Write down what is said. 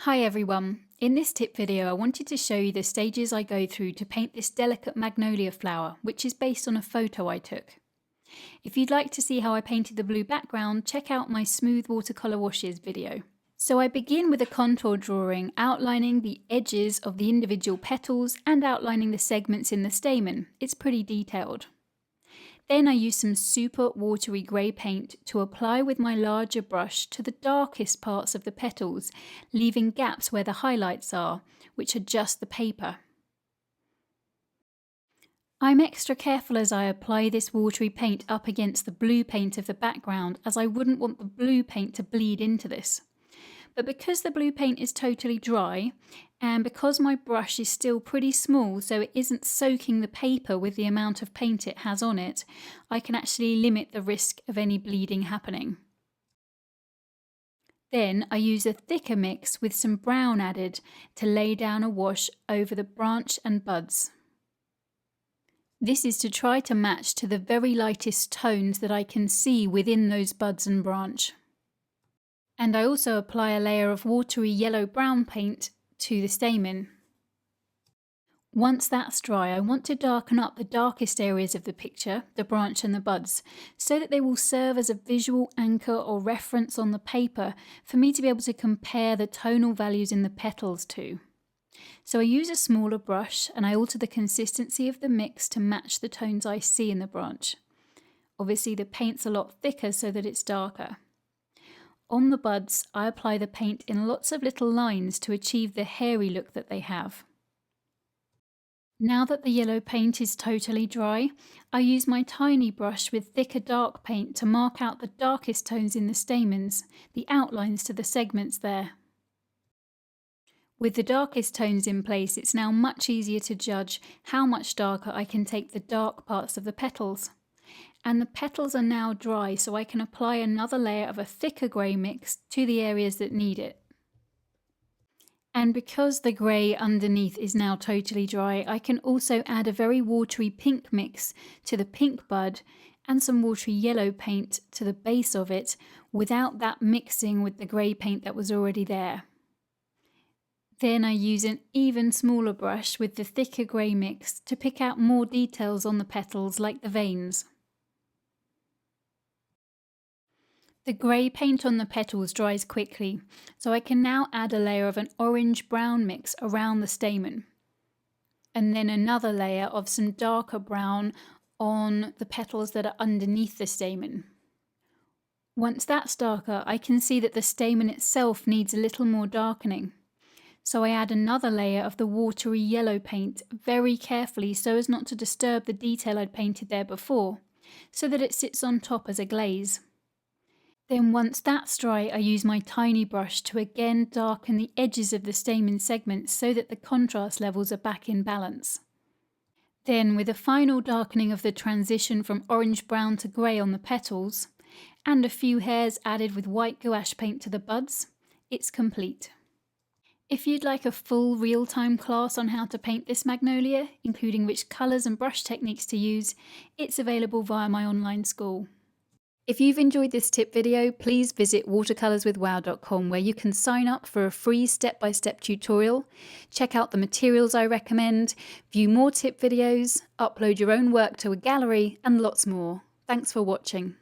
Hi everyone, in this tip video I wanted to show you the stages I go through to paint this delicate magnolia flower, which is based on a photo I took. If you'd like to see how I painted the blue background, check out my smooth watercolour washes video. So I begin with a contour drawing outlining the edges of the individual petals and outlining the segments in the stamen. It's pretty detailed. Then I use some super watery grey paint to apply with my larger brush to the darkest parts of the petals, leaving gaps where the highlights are, which are just the paper. I'm extra careful as I apply this watery paint up against the blue paint of the background, as I wouldn't want the blue paint to bleed into this. But because the blue paint is totally dry, and because my brush is still pretty small so it isn't soaking the paper with the amount of paint it has on it, I can actually limit the risk of any bleeding happening. Then I use a thicker mix with some brown added to lay down a wash over the branch and buds. This is to try to match to the very lightest tones that I can see within those buds and branch. And I also apply a layer of watery yellow-brown paint to the stamen. Once that's dry, I want to darken up the darkest areas of the picture, the branch and the buds, so that they will serve as a visual anchor or reference on the paper for me to be able to compare the tonal values in the petals to. So I use a smaller brush and I alter the consistency of the mix to match the tones I see in the branch. Obviously the paint's a lot thicker so that it's darker. On the buds, I apply the paint in lots of little lines to achieve the hairy look that they have. Now that the yellow paint is totally dry, I use my tiny brush with thicker dark paint to mark out the darkest tones in the stamens, the outlines to the segments there. With the darkest tones in place, it's now much easier to judge how much darker I can take the dark parts of the petals. And the petals are now dry, so I can apply another layer of a thicker grey mix to the areas that need it. And because the grey underneath is now totally dry, I can also add a very watery pink mix to the pink bud and some watery yellow paint to the base of it without that mixing with the grey paint that was already there. Then I use an even smaller brush with the thicker grey mix to pick out more details on the petals like the veins. The grey paint on the petals dries quickly, so I can now add a layer of an orange-brown mix around the stamen, and then another layer of some darker brown on the petals that are underneath the stamen. Once that's darker, I can see that the stamen itself needs a little more darkening. So I add another layer of the watery yellow paint very carefully so as not to disturb the detail I'd painted there before, so that it sits on top as a glaze. Then once that's dry, I use my tiny brush to again darken the edges of the stamen segments so that the contrast levels are back in balance. Then with a final darkening of the transition from orange-brown to grey on the petals, and a few hairs added with white gouache paint to the buds, it's complete. If you'd like a full real-time class on how to paint this magnolia, including which colours and brush techniques to use, it's available via my online school. If you've enjoyed this tip video, please visit watercolorswithwow.com where you can sign up for a free step-by-step tutorial, check out the materials I recommend, view more tip videos, upload your own work to a gallery, and lots more. Thanks for watching.